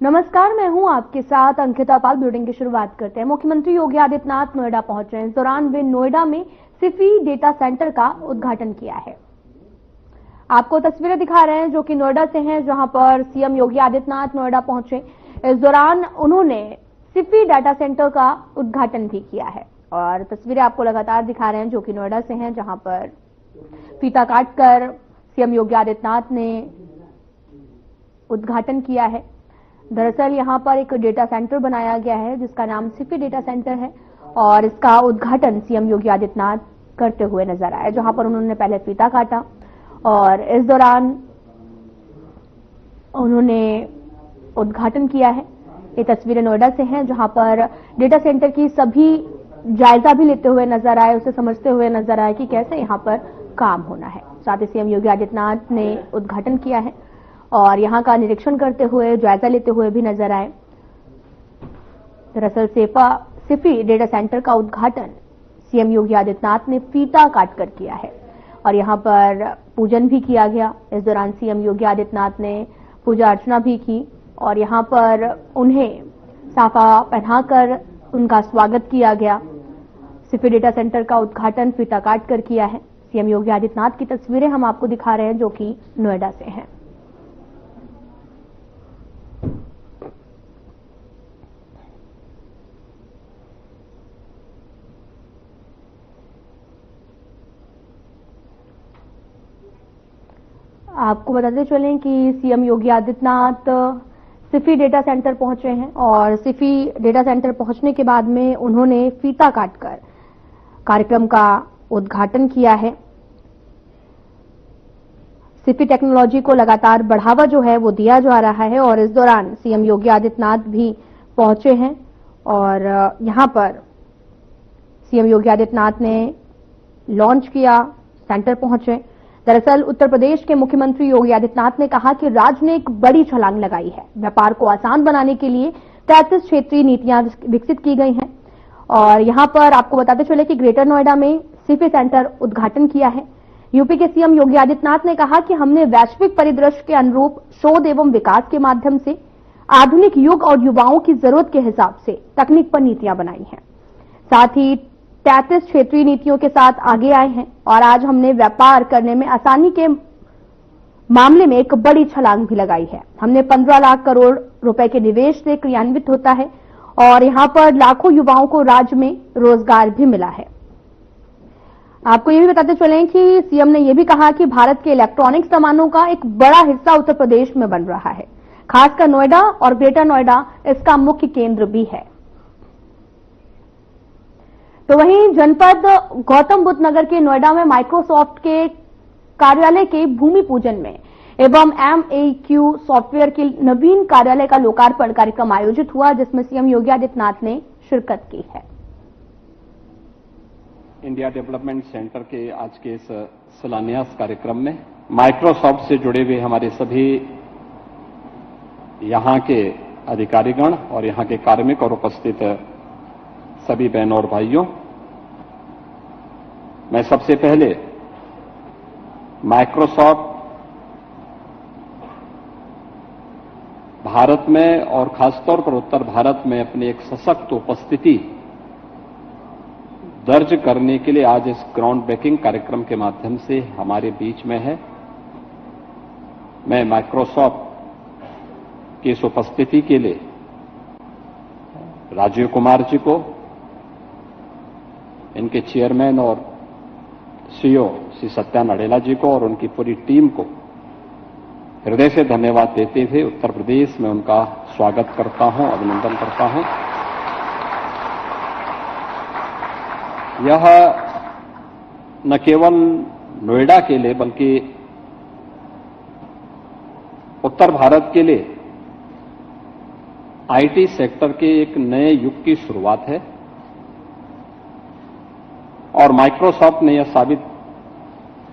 नमस्कार, मैं हूं आपके साथ अंकिता पाल। ब्यूटिंग की शुरुआत करते हैं। मुख्यमंत्री योगी आदित्यनाथ नोएडा पहुंचे हैं। इस दौरान वे नोएडा में सिफी डेटा सेंटर का उद्घाटन किया है। आपको तस्वीरें दिखा रहे हैं जो कि नोएडा से हैं, जहां पर सीएम योगी आदित्यनाथ नोएडा पहुंचे। इस दौरान उन्होंने सिफी डेटा सेंटर का उद्घाटन भी किया है और तस्वीरें आपको लगातार दिखा रहे हैं जो कि नोएडा से हैं, जहां पर फीता काटकर सीएम योगी आदित्यनाथ ने उद्घाटन किया है। दरअसल यहां पर एक डेटा सेंटर बनाया गया है जिसका नाम सिफी डेटा सेंटर है और इसका उद्घाटन सीएम योगी आदित्यनाथ करते हुए नजर आए, जहां पर उन्होंने पहले फीता काटा और इस दौरान उन्होंने उद्घाटन किया है। ये तस्वीरें नोएडा से हैं, जहां पर डेटा सेंटर की सभी जायजा भी लेते हुए नजर आए, उसे समझते हुए नजर आए कि कैसे यहां पर काम होना है। साथ ही सीएम योगी आदित्यनाथ ने उद्घाटन किया है और यहां का निरीक्षण करते हुए, जायजा लेते हुए भी नजर आए। दरअसल सिफी डेटा सेंटर का उद्घाटन सीएम योगी आदित्यनाथ ने फीता काटकर किया है और यहां पर पूजन भी किया गया। इस दौरान सीएम योगी आदित्यनाथ ने पूजा अर्चना भी की और यहां पर उन्हें साफा पहनाकर उनका स्वागत किया गया। सिफी डेटा सेंटर का उद्घाटन फीता काटकर किया है। सीएम योगी आदित्यनाथ की तस्वीरें हम आपको दिखा रहे हैं जो कि नोएडा से हैं। आपको बताते चलें कि CM Yogi Adityanath Sify data centre पहुंचे हैं और सिफी डेटा सेंटर पहुंचने के बाद में उन्होंने फीता काटकर कार्यक्रम का उद्घाटन किया है। सिफी टेक्नोलॉजी को लगातार बढ़ावा जो है वो दिया जा रहा है और इस दौरान सीएम योगी आदित्यनाथ भी पहुंचे हैं और यहां पर सीएम योगी आदित्यनाथ ने लॉन्च किया, सेंटर पहुंचे। दरअसल उत्तर प्रदेश के मुख्यमंत्री योगी आदित्यनाथ ने कहा कि राज्य ने एक बड़ी छलांग लगाई है। व्यापार को आसान बनाने के लिए 33 क्षेत्रीय नीतियां विकसित की गई हैं और यहां पर आपको बताते चले कि ग्रेटर नोएडा में सिफी सेंटर उद्घाटन किया है। यूपी के सीएम योगी आदित्यनाथ ने कहा कि हमने वैश्विक परिदृश्य के अनुरूप शोध एवं विकास के माध्यम से आधुनिक युग और युवाओं की जरूरत के हिसाब से तकनीक पर नीतियां बनाई हैं। साथ ही 33 क्षेत्रीय नीतियों के साथ आगे आए हैं और आज हमने व्यापार करने में आसानी के मामले में एक बड़ी छलांग भी लगाई है। हमने 15 लाख करोड़ रुपए के निवेश से क्रियान्वित होता है और यहां पर लाखों युवाओं को राज्य में रोजगार भी मिला है। आपको ये भी बताते चलें कि सीएम ने यह भी कहा कि भारत के इलेक्ट्रॉनिक सामानों का एक बड़ा हिस्सा उत्तर प्रदेश में बन रहा है। खासकर नोएडा और ग्रेटर नोएडा इसका मुख्य केंद्र भी है। तो वहीं जनपद गौतम बुद्ध नगर के नोएडा में माइक्रोसॉफ्ट के कार्यालय के भूमि पूजन में एवं MEQ सॉफ्टवेयर के नवीन कार्यालय का लोकार्पण कार्यक्रम आयोजित हुआ, जिसमें सीएम योगी आदित्यनाथ ने शिरकत की है। इंडिया डेवलपमेंट सेंटर के आज के इस शिलान्यास कार्यक्रम में माइक्रोसॉफ्ट से जुड़े हुए हमारे सभी यहां के अधिकारीगण और यहां के कार्मिक और उपस्थित सभी बहनों और भाइयों, मैं सबसे पहले माइक्रोसॉफ्ट भारत में और खासतौर पर उत्तर भारत में अपनी एक सशक्त उपस्थिति दर्ज करने के लिए आज इस ग्राउंड ब्रेकिंग कार्यक्रम के माध्यम से हमारे बीच में है। मैं माइक्रोसॉफ्ट की इस उपस्थिति के लिए राजीव कुमार जी को, इनके चेयरमैन और सीईओ श्री सत्या नडेला जी को और उनकी पूरी टीम को हृदय से धन्यवाद देते हुए उत्तर प्रदेश में उनका स्वागत करता हूं, अभिनंदन करता हूं। यह न केवल नोएडा के लिए बल्कि उत्तर भारत के लिए आईटी सेक्टर के एक नए युग की शुरुआत है और माइक्रोसॉफ्ट ने यह साबित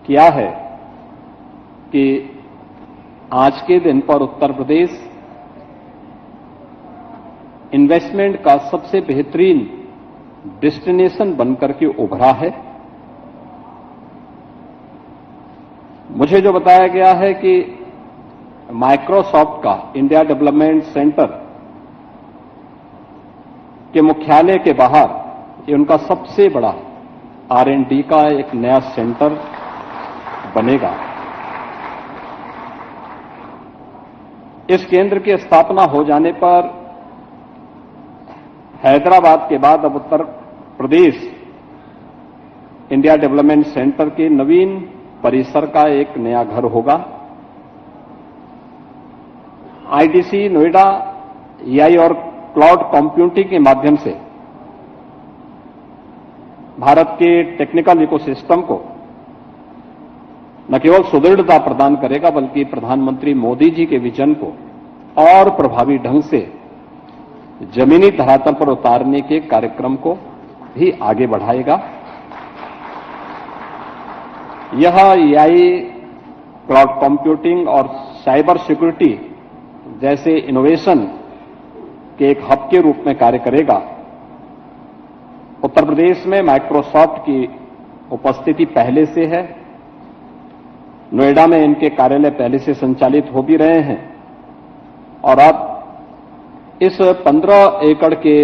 किया है कि आज के दिन पर उत्तर प्रदेश इन्वेस्टमेंट का सबसे बेहतरीन डेस्टिनेशन बनकर के उभरा है। मुझे जो बताया गया है कि माइक्रोसॉफ्ट का इंडिया डेवलपमेंट सेंटर के मुख्यालय के बाहर ये उनका सबसे बड़ा R&D का एक नया सेंटर बनेगा। इस केंद्र की स्थापना हो जाने पर हैदराबाद के बाद अब Uttar Pradesh India development centre के नवीन परिसर का एक नया घर होगा। आईडीसी नोएडा एआई और क्लाउड कंप्यूटिंग के माध्यम से भारत के टेक्निकल इकोसिस्टम को न केवल सुदृढ़ता प्रदान करेगा बल्कि प्रधानमंत्री मोदी जी के विजन को और प्रभावी ढंग से जमीनी धरातल पर उतारने के कार्यक्रम को भी आगे बढ़ाएगा। यह एआई, क्लाउड कंप्यूटिंग और साइबर सिक्योरिटी जैसे इनोवेशन के एक हब के रूप में कार्य करेगा। उत्तर प्रदेश में माइक्रोसॉफ्ट की उपस्थिति पहले से है। नोएडा में इनके कार्यालय पहले से संचालित हो भी रहे हैं और अब इस 15 एकड़ के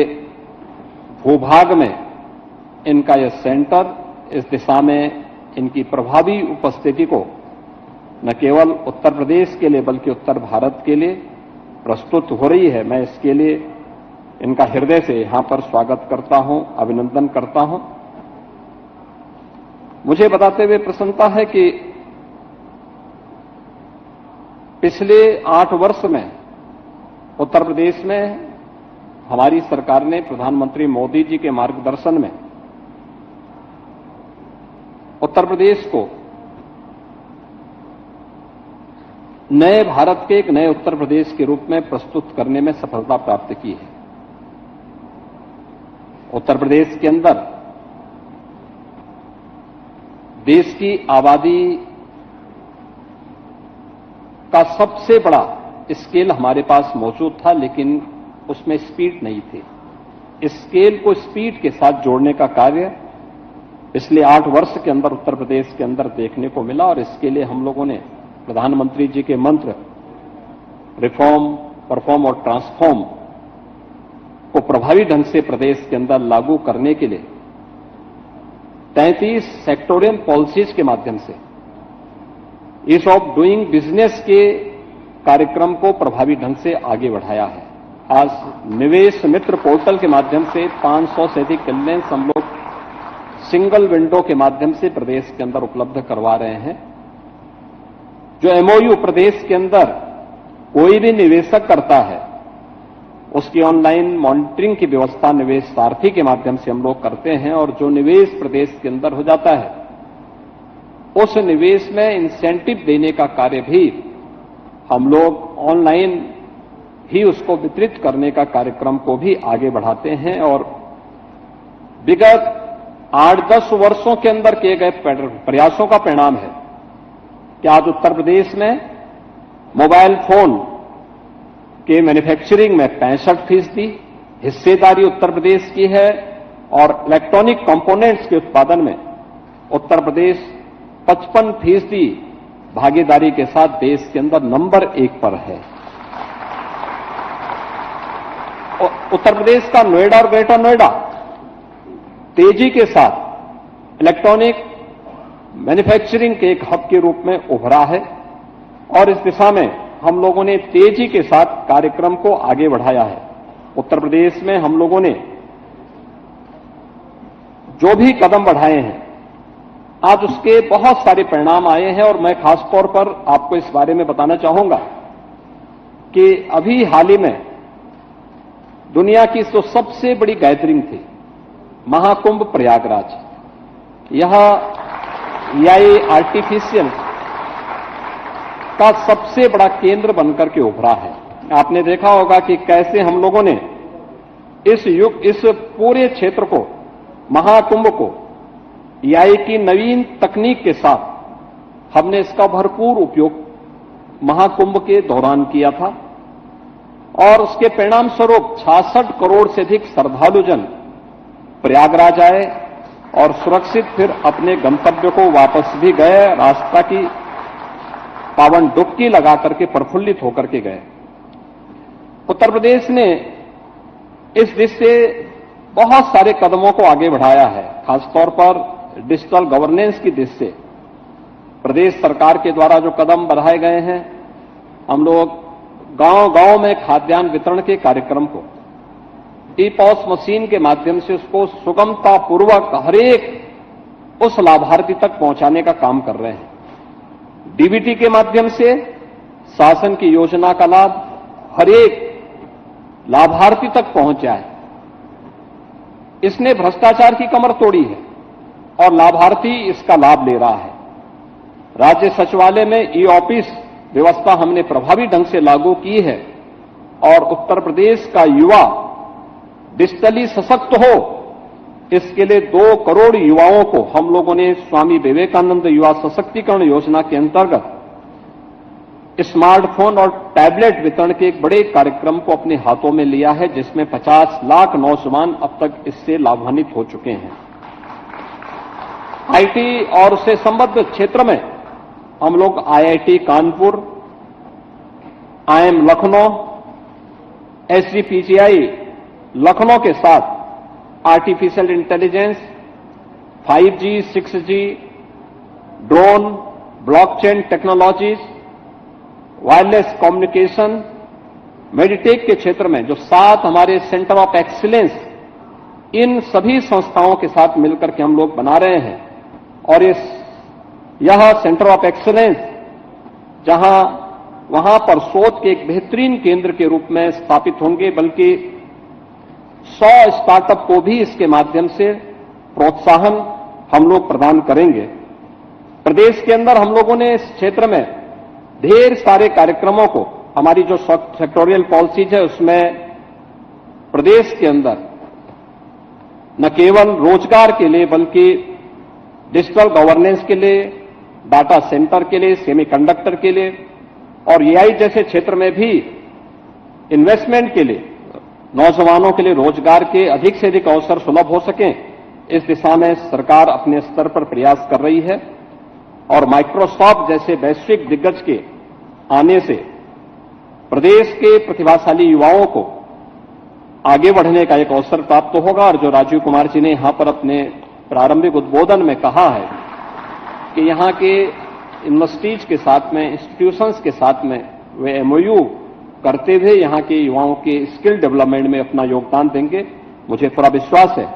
भूभाग में इनका यह सेंटर इस दिशा में इनकी प्रभावी उपस्थिति को न केवल उत्तर प्रदेश के लिए बल्कि उत्तर भारत के लिए प्रस्तुत हो रही है। मैं इसके लिए इनका हृदय से यहां पर स्वागत करता हूं, अभिनंदन करता हूं। मुझे बताते हुए प्रसन्नता है कि पिछले 8 वर्ष में उत्तर प्रदेश में हमारी सरकार ने प्रधानमंत्री मोदी जी के मार्गदर्शन में उत्तर प्रदेश को नए भारत के एक नए उत्तर प्रदेश के रूप में प्रस्तुत करने में सफलता प्राप्त की है। उत्तर प्रदेश के अंदर देश की आबादी का सबसे बड़ा स्केल हमारे पास मौजूद था, लेकिन उसमें स्पीड नहीं थी। स्केल को स्पीड के साथ जोड़ने का कार्य पिछले 8 वर्ष के अंदर उत्तर प्रदेश के अंदर देखने को मिला और इसके लिए हम लोगों ने प्रधानमंत्री जी के मंत्र रिफॉर्म, परफॉर्म और ट्रांसफॉर्म को प्रभावी ढंग से प्रदेश के अंदर लागू करने के लिए 33 सेक्टोरियल पॉलिसीज के माध्यम से ईज ऑफ डूइंग बिजनेस के कार्यक्रम को प्रभावी ढंग से आगे बढ़ाया है। आज निवेश मित्र पोर्टल के माध्यम से 500 से अधिक क्लियरेंस हम लोग सिंगल विंडो के माध्यम से प्रदेश के अंदर उपलब्ध करवा रहे हैं। जो एमओयू प्रदेश के अंदर कोई भी निवेशक करता है उसकी ऑनलाइन मॉनिटरिंग की व्यवस्था निवेश सारथी के माध्यम से हम लोग करते हैं और जो निवेश प्रदेश के अंदर हो जाता है उस निवेश में इंसेंटिव देने का कार्य भी हम लोग ऑनलाइन ही उसको वितरित करने का कार्यक्रम को भी आगे बढ़ाते हैं और विगत 8-10 वर्षों के अंदर किए गए प्रयासों का परिणाम है कि आज उत्तर प्रदेश में मोबाइल फोन के मैन्युफैक्चरिंग में 65% हिस्सेदारी उत्तर प्रदेश की है और इलेक्ट्रॉनिक कंपोनेंट्स के उत्पादन में उत्तर प्रदेश 55% भागीदारी के साथ देश के अंदर नंबर 1 पर है। उत्तर प्रदेश का नोएडा और ग्रेटर नोएडा तेजी के साथ इलेक्ट्रॉनिक मैन्युफैक्चरिंग के एक हब के रूप में उभरा है और इस दिशा में हम लोगों ने तेजी के साथ कार्यक्रम को आगे बढ़ाया है। उत्तर प्रदेश में हम लोगों ने जो भी कदम बढ़ाए हैं आज उसके बहुत सारे परिणाम आए हैं और मैं खास तौर पर आपको इस बारे में बताना चाहूंगा कि अभी हाल ही में दुनिया की जो सबसे बड़ी गैदरिंग थी महाकुंभ प्रयागराज, यह एआई आर्टिफिशियल का सबसे बड़ा केंद्र बनकर के उभरा है। आपने देखा होगा कि कैसे हम लोगों ने इस पूरे क्षेत्र को, महाकुंभ को एआई की नवीन तकनीक के साथ हमने इसका भरपूर उपयोग महाकुंभ के दौरान किया था और उसके परिणाम स्वरूप 66 करोड़ से अधिक श्रद्धालुजन प्रयागराज आए और सुरक्षित फिर अपने गंतव्य को वापस भी गए। रास्ता की पावन डुबकी लगा करके प्रफुल्लित होकर के गए। उत्तर प्रदेश ने इस दिशा से बहुत सारे कदमों को आगे बढ़ाया है। खासतौर पर डिजिटल गवर्नेंस की दिशा से प्रदेश सरकार के द्वारा जो कदम बढ़ाए गए हैं, हम लोग गांव-गांव में खाद्यान्न वितरण के कार्यक्रम को ई-पॉस मशीन के माध्यम से उसको सुगमता पूर्वक हरेक उस लाभार्थी तक पहुंचाने का काम कर रहे हैं। डीबीटी के माध्यम से शासन की योजना का लाभ हरेक लाभार्थी तक पहुंच जाए। इसने भ्रष्टाचार की कमर तोड़ी है और लाभार्थी इसका लाभ ले रहा है। राज्य सचिवालय में ई ऑफिस व्यवस्था हमने प्रभावी ढंग से लागू की है और उत्तर प्रदेश का युवा डिजिटली सशक्त हो, इसके लिए 2 करोड़ युवाओं को हम लोगों ने स्वामी विवेकानंद युवा सशक्तिकरण योजना के अंतर्गत स्मार्टफोन और टैबलेट वितरण के एक बड़े कार्यक्रम को अपने हाथों में लिया है, जिसमें 50 लाख नौजवान अब तक इससे लाभान्वित हो चुके हैं। आईटी और उससे संबद्ध क्षेत्र में हम लोग IIT Kanpur, IIM Lucknow, SGPGI Lucknow के साथ artificial intelligence, 5G, 6G, drone, blockchain technologies, wireless communication, meditech के क्षेत्र में जो 7 हमारे सेंटर ऑफ एक्सीलेंस, इन सभी संस्थाओं के साथ मिलकर के हम लोग बना रहे हैं। और यह सेंटर ऑफ एक्सीलेंस वहां पर शोध के एक बेहतरीन केंद्र के रूप में स्थापित होंगे, बल्कि 100 स्टार्टअप को भी इसके माध्यम से प्रोत्साहन हम लोग प्रदान करेंगे। प्रदेश के अंदर हम लोगों ने इस क्षेत्र में ढेर सारे कार्यक्रमों को, हमारी जो सेक्टोरियल पॉलिसीज है उसमें प्रदेश के अंदर न केवल रोजगार के लिए बल्कि डिजिटल गवर्नेंस के लिए, डाटा सेंटर के लिए, सेमीकंडक्टर के लिए और एआई जैसे क्षेत्र में भी इन्वेस्टमेंट के लिए, नौजवानों के लिए रोजगार के अधिक से अधिक अवसर सुलभ हो सकें, इस दिशा में सरकार अपने स्तर पर प्रयास कर रही है। और माइक्रोसॉफ्ट जैसे वैश्विक दिग्गज के आने से प्रदेश के प्रतिभाशाली युवाओं को आगे बढ़ने का एक अवसर प्राप्त होगा। और जो राजीव कुमार जी ने यहां पर अपने प्रारंभिक उद्बोधन में कहा है कि यहां के यूनिवर्सिटीज के साथ में, इंस्टीट्यूशंस के साथ में वे एमओयू करते हुए यहां के युवाओं के स्किल डेवलपमेंट में अपना योगदान देंगे, मुझे पूरा विश्वास है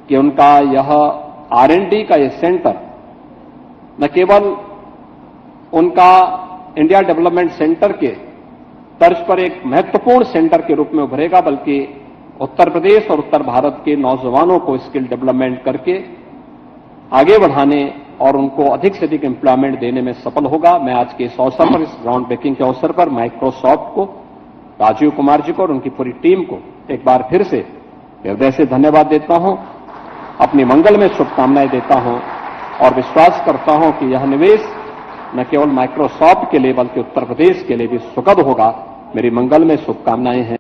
कि उनका यह R&D का यह सेंटर न केवल उनका इंडिया डेवलपमेंट सेंटर के तर्ज पर एक महत्वपूर्ण सेंटर के रूप में उभरेगा, बल्कि उत्तर प्रदेश और उत्तर भारत के नौजवानों को स्किल डेवलपमेंट करके आगे बढ़ाने और उनको अधिक से अधिक एम्प्लॉयमेंट देने में सफल होगा। मैं आज के इस अवसर पर, इस ग्राउंड ब्रेकिंग के अवसर पर माइक्रोसॉफ्ट को, राजीव कुमार जी को और उनकी पूरी टीम को एक बार फिर से हृदय से धन्यवाद देता हूं, अपनी मंगल में शुभकामनाएं देता हूं और विश्वास करता हूं कि यह निवेश न केवल माइक्रोसॉफ्ट के लिए बल्कि उत्तर प्रदेश के लिए भी सुखद होगा। मेरी मंगल में शुभकामनाएं हैं।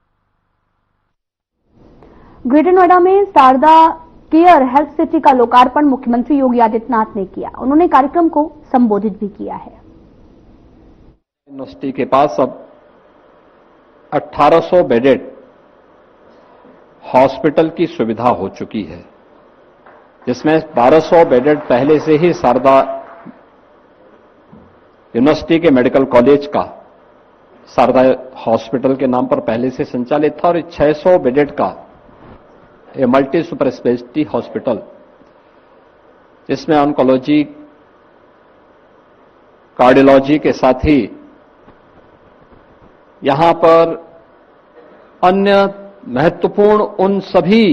ग्रेटर नोएडा में शारदा केयर हेल्थ सिटी का लोकार्पण मुख्यमंत्री योगी आदित्यनाथ ने किया। उन्होंने कार्यक्रम को संबोधित भी किया है। यूनिवर्सिटी के पास अब 1800 बेडेड हॉस्पिटल की सुविधा हो चुकी है, जिसमें 1200 बेडेड पहले से ही शारदा यूनिवर्सिटी के मेडिकल कॉलेज का शारदा हॉस्पिटल के नाम पर पहले से संचालित था और 600 बेडेड का ये मल्टी सुपर स्पेशलिटी हॉस्पिटल, जिसमें ऑन्कोलॉजी, कार्डियोलॉजी के साथ ही यहां पर अन्य महत्वपूर्ण उन सभी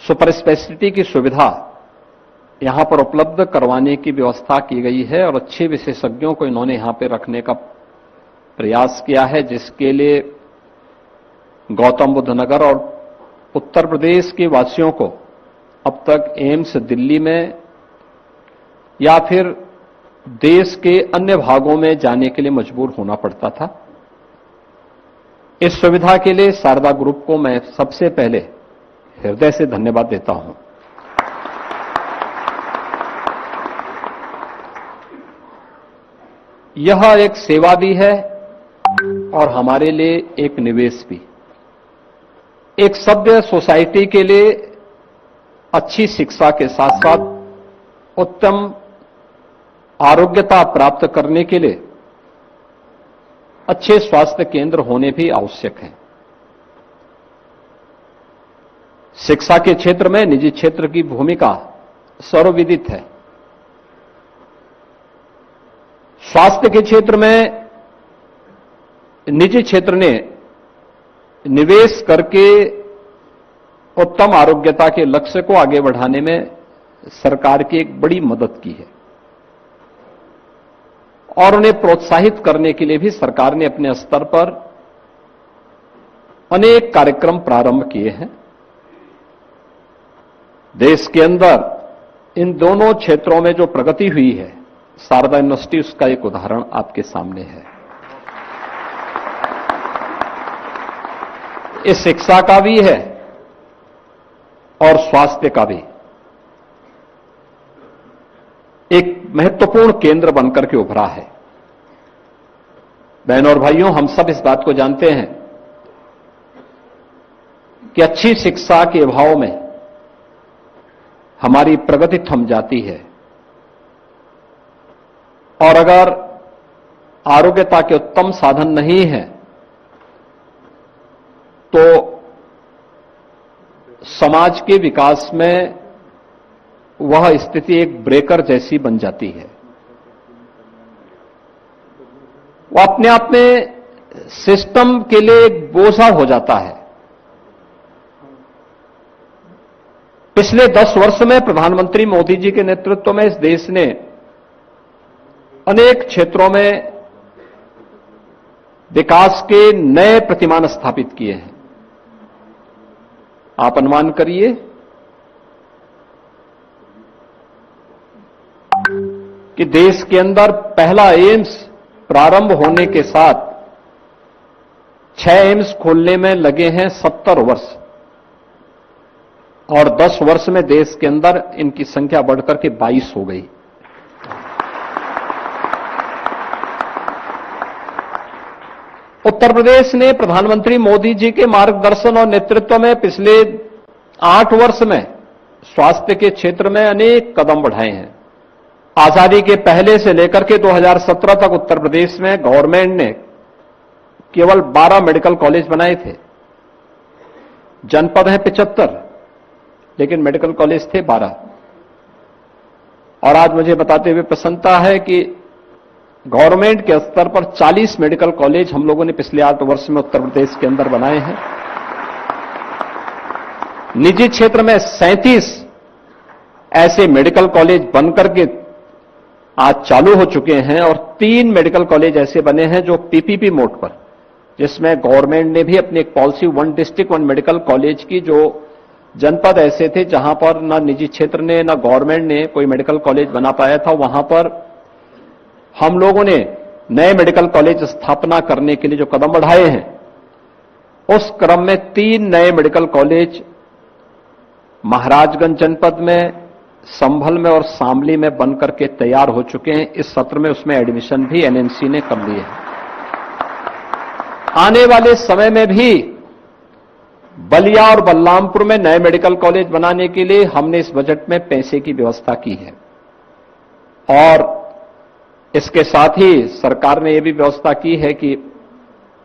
सुपर स्पेशलिटी की सुविधा यहां पर उपलब्ध करवाने की व्यवस्था की गई है और अच्छे विशेषज्ञों को इन्होंने यहां पर रखने का प्रयास किया है, जिसके लिए गौतम बुद्ध नगर और उत्तर प्रदेश के वासियों को अब तक एम्स दिल्ली में या फिर देश के अन्य भागों में जाने के लिए मजबूर होना पड़ता था। इस सुविधा के लिए शारदा ग्रुप को मैं सबसे पहले हृदय से धन्यवाद देता हूं। यह एक सेवा भी है और हमारे लिए एक निवेश भी। एक सभ्य सोसाइटी के लिए अच्छी शिक्षा के साथ साथ उत्तम आरोग्यता प्राप्त करने के लिए अच्छे स्वास्थ्य केंद्र होने भी आवश्यक हैं। शिक्षा के क्षेत्र में निजी क्षेत्र की भूमिका सर्वविदित है। स्वास्थ्य के क्षेत्र में निजी क्षेत्र ने निवेश करके उत्तम आरोग्यता के लक्ष्य को आगे बढ़ाने में सरकार की एक बड़ी मदद की है और उन्हें प्रोत्साहित करने के लिए भी सरकार ने अपने स्तर पर अनेक कार्यक्रम प्रारंभ किए हैं। देश के अंदर इन दोनों क्षेत्रों में जो प्रगति हुई है, शारदा यूनिवर्सिटी उसका एक उदाहरण आपके सामने है। इस शिक्षा का भी है और स्वास्थ्य का भी एक महत्वपूर्ण केंद्र बनकर के उभरा है। बहनों और भाइयों, हम सब इस बात को जानते हैं कि अच्छी शिक्षा के अभाव में हमारी प्रगति थम जाती है और अगर आरोग्यता के उत्तम साधन नहीं है तो समाज के विकास में वह स्थिति एक ब्रेकर जैसी बन जाती है। वह अपने आप में सिस्टम के लिए एक बोझा हो जाता है। पिछले 10 वर्ष में प्रधानमंत्री मोदी जी के नेतृत्व में इस देश ने अनेक क्षेत्रों में विकास के नए प्रतिमान स्थापित किए हैं। आप अनुमान करिए कि देश के अंदर पहला एम्स प्रारंभ होने के साथ 6 एम्स खोलने में लगे हैं 70 वर्ष और 10 वर्ष में देश के अंदर इनकी संख्या बढ़कर के 22 हो गई। उत्तर प्रदेश ने प्रधानमंत्री मोदी जी के मार्गदर्शन और नेतृत्व में पिछले 8 वर्ष में स्वास्थ्य के क्षेत्र में अनेक कदम बढ़ाए हैं। आजादी के पहले से लेकर के 2017 तक उत्तर प्रदेश में गवर्नमेंट ने केवल 12 मेडिकल कॉलेज बनाए थे। जनपद है 75, लेकिन मेडिकल कॉलेज थे 12। और आज मुझे बताते हुए प्रसन्नता है कि गवर्नमेंट के स्तर पर 40 मेडिकल कॉलेज हम लोगों ने पिछले 8 वर्ष में उत्तर प्रदेश के अंदर बनाए हैं। निजी क्षेत्र में 37 ऐसे मेडिकल कॉलेज बनकर के आज चालू हो चुके हैं और 3 मेडिकल कॉलेज ऐसे बने हैं जो पीपीपी मोड पर, जिसमें गवर्नमेंट ने भी अपनी एक पॉलिसी 1 डिस्ट्रिक्ट 1 मेडिकल कॉलेज की, जो जनपद ऐसे थे जहां पर ना निजी क्षेत्र ने ना गवर्नमेंट ने कोई मेडिकल कॉलेज बना पाया था, वहां पर हम लोगों ने नए मेडिकल कॉलेज स्थापना करने के लिए जो कदम बढ़ाए हैं, उस क्रम में 3 नए मेडिकल कॉलेज महाराजगंज जनपद में, संभल में और शामली में बनकर के तैयार हो चुके हैं। इस सत्र में उसमें एडमिशन भी एनएमसी ने कर लिए है। आने वाले समय में भी बलिया और बलरामपुर में नए मेडिकल कॉलेज बनाने के लिए हमने इस बजट में पैसे की व्यवस्था की है और इसके साथ ही सरकार ने यह भी व्यवस्था की है कि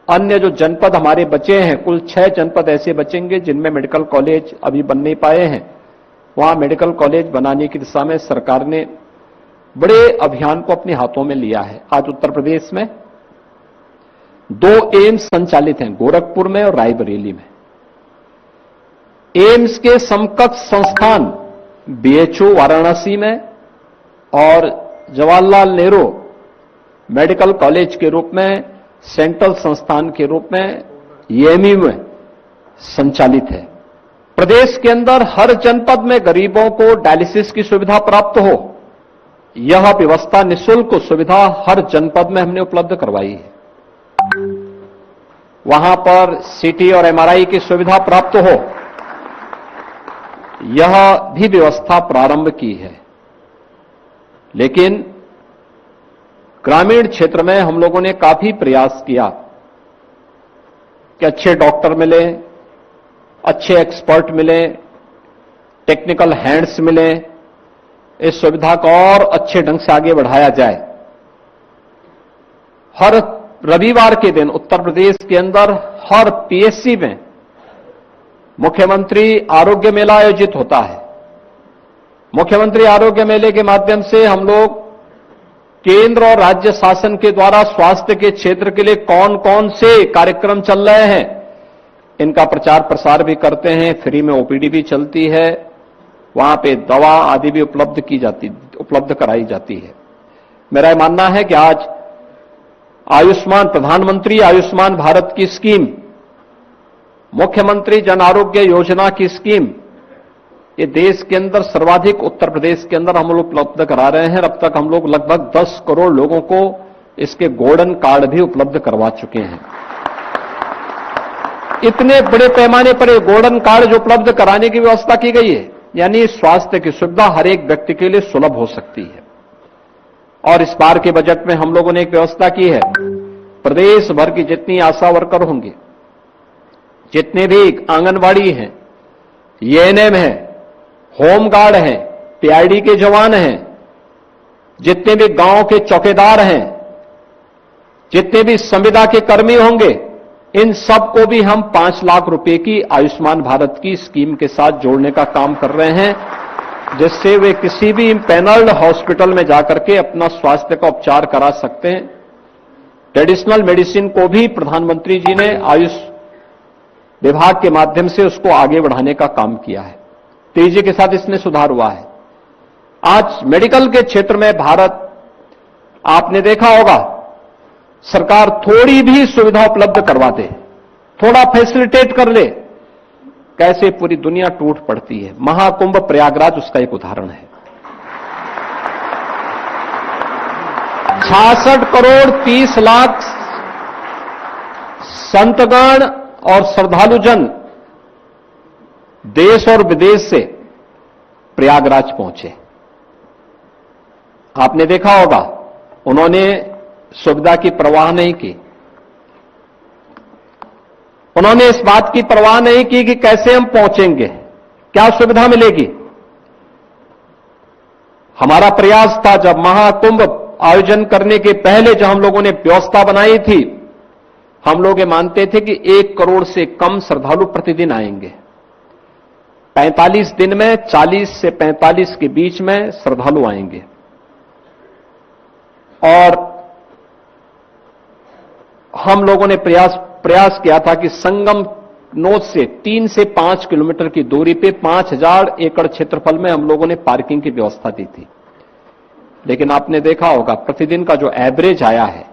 अन्य जो जनपद हमारे बचे हैं, कुल 6 जनपद ऐसे बचेंगे जिनमें मेडिकल कॉलेज अभी बन नहीं पाए हैं, वहां मेडिकल कॉलेज बनाने की दिशा में सरकार ने बड़े अभियान को अपने हाथों में लिया है। आज उत्तर प्रदेश में 2 एम्स संचालित हैं, गोरखपुर में और रायबरेली में। एम्स के समकक्ष संस्थान बीएचयू वाराणसी में और जवाहरलाल नेहरू मेडिकल कॉलेज के रूप में, सेंट्रल संस्थान के रूप में एएमयू में संचालित है। प्रदेश के अंदर हर जनपद में गरीबों को डायलिसिस की सुविधा प्राप्त हो, यह व्यवस्था निःशुल्क सुविधा हर जनपद में हमने उपलब्ध करवाई है। वहां पर सीटी और एमआरआई की सुविधा प्राप्त हो, यह भी व्यवस्था प्रारंभ की है। लेकिन ग्रामीण क्षेत्र में हम लोगों ने काफी प्रयास किया कि अच्छे डॉक्टर मिले, अच्छे एक्सपर्ट मिले, टेक्निकल हैंड्स मिले, इस सुविधा को और अच्छे ढंग से आगे बढ़ाया जाए। हर रविवार के दिन उत्तर प्रदेश के अंदर हर पीएससी में मुख्यमंत्री आरोग्य मेला आयोजित होता है। मुख्यमंत्री आरोग्य मेले के माध्यम से हम लोग केंद्र और राज्य शासन के द्वारा स्वास्थ्य के क्षेत्र के लिए कौन कौन से कार्यक्रम चल रहे हैं, इनका प्रचार प्रसार भी करते हैं। फ्री में ओपीडी भी चलती है, वहां पे दवा आदि भी उपलब्ध कराई जाती है। मेरा यह मानना है कि आज प्रधानमंत्री आयुष्मान भारत की स्कीम, मुख्यमंत्री जन आरोग्य योजना की स्कीम, ये देश के अंदर सर्वाधिक उत्तर प्रदेश के अंदर हम लोग उपलब्ध करा रहे हैं। अब तक हम लोग लगभग 10 करोड़ लोगों को इसके गोल्डन कार्ड भी उपलब्ध करवा चुके हैं। इतने बड़े पैमाने पर ये गोल्डन कार्ड जो उपलब्ध कराने की व्यवस्था की गई है, यानी स्वास्थ्य की सुविधा हर एक व्यक्ति के लिए सुलभ हो सकती है। और इस बार के बजट में हम लोगों ने एक व्यवस्था की है, प्रदेश भर की जितनी आशा वर्कर होंगे, जितने भी आंगनवाड़ी हैं, एएनएम हैं, होमगार्ड हैं, पीआईडी के जवान हैं, जितने भी गांव के चौकीदार हैं, जितने भी संविदा के कर्मी होंगे, इन सबको भी हम 5 लाख रुपए की आयुष्मान भारत की स्कीम के साथ जोड़ने का काम कर रहे हैं, जिससे वे किसी भी पैनल्ड हॉस्पिटल में जाकर के अपना स्वास्थ्य का उपचार करा सकते हैं। ट्रेडिशनल मेडिसिन को भी प्रधानमंत्री जी ने आयुष विभाग के माध्यम से उसको आगे बढ़ाने का काम किया है। तेजी के साथ इसमें सुधार हुआ है। आज मेडिकल के क्षेत्र में भारत, आपने देखा होगा, सरकार थोड़ी भी सुविधा उपलब्ध करवा दे, थोड़ा फैसिलिटेट कर ले, कैसे पूरी दुनिया टूट पड़ती है। महाकुंभ प्रयागराज उसका एक उदाहरण है। 66 करोड़ 30 लाख संतगण और श्रद्धालुजन देश और विदेश से प्रयागराज पहुंचे। आपने देखा होगा, उन्होंने सुविधा की परवाह नहीं की, उन्होंने इस बात की परवाह नहीं की कि कैसे हम पहुंचेंगे, क्या सुविधा मिलेगी। हमारा प्रयास था, जब महाकुंभ आयोजन करने के पहले जब हम लोगों ने व्यवस्था बनाई थी, हम लोग ये मानते थे कि 1 करोड़ से कम श्रद्धालु प्रतिदिन आएंगे। 45 दिन में 40 से 45 के बीच में श्रद्धालु आएंगे। और हम लोगों ने प्रयास किया था कि संगम नोद से 3 से 5 किलोमीटर की दूरी पे 5000 एकड़ क्षेत्रफल में हम लोगों ने पार्किंग की व्यवस्था दी थी। लेकिन आपने देखा होगा, प्रतिदिन का जो एवरेज आया है,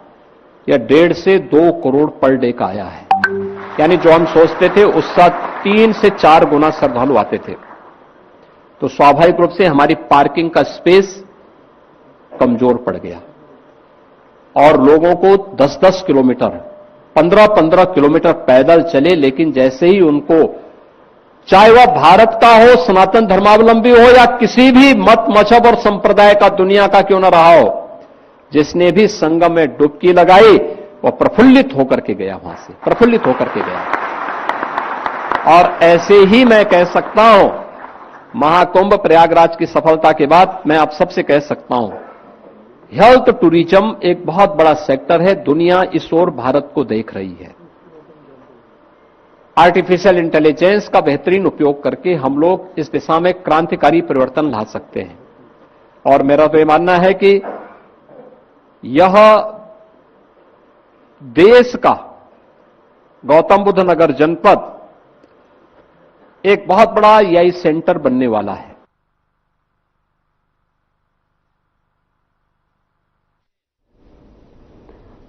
यह 1.5 से 2 करोड़ पर डे का आया है। यानी जो हम सोचते थे उसका 3 से 4 गुना श्रद्धालु आते थे। तो स्वाभाविक रूप से हमारी पार्किंग का स्पेस कमजोर पड़ गया और लोगों को 10-10 किलोमीटर, 15-15 किलोमीटर पैदल चले। लेकिन जैसे ही उनको, चाहे वह भारत का हो, सनातन धर्मावलंबी हो या किसी भी मत, मजहब और संप्रदाय का दुनिया का क्यों न रहा हो, जिसने भी संगम में डुबकी लगाई वह प्रफुल्लित होकर के गया, वहां से प्रफुल्लित होकर के गया। और ऐसे ही मैं कह सकता हूं, महाकुंभ प्रयागराज की सफलता के बाद मैं आप सबसे कह सकता हूं, हेल्थ टूरिज्म एक बहुत बड़ा सेक्टर है। दुनिया इस ओर भारत को देख रही है। आर्टिफिशियल इंटेलिजेंस का बेहतरीन उपयोग करके हम लोग इस दिशा में क्रांतिकारी परिवर्तन ला सकते हैं। और मेरा तो यह मानना है कि यह देश का गौतम बुद्ध नगर जनपद एक बहुत बड़ा एआई सेंटर बनने वाला है।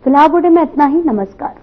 फिलहाल बुलेटिन में इतना ही। नमस्कार।